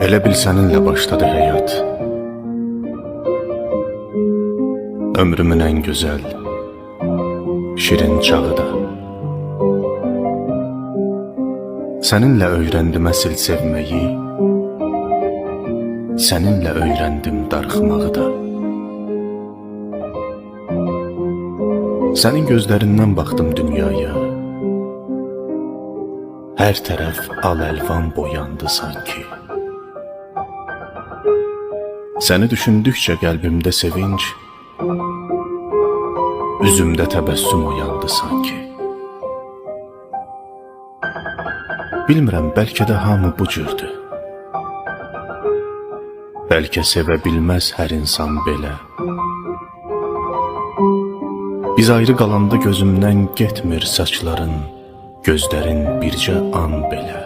Elə bil səninlə başladı həyat. Ömrümün ən gözəl, şirin çağı da. Səninlə öyrəndim əsl sevməyi, səninlə öyrəndim darıxmağı da. Sənin gözlərindən baxdım dünyaya, hər tərəf al-əlvan boyandı sanki. Səni düşündükcə qəlbimdə sevinç, üzümdə təbəssüm oyandı sanki. Bilmirəm, bəlkə də hamı bu cürdür. Bəlkə sevə bilməz hər insan belə. Biz ayrı qalanda gözümdən getmir saçların, gözlərin bircə an belə.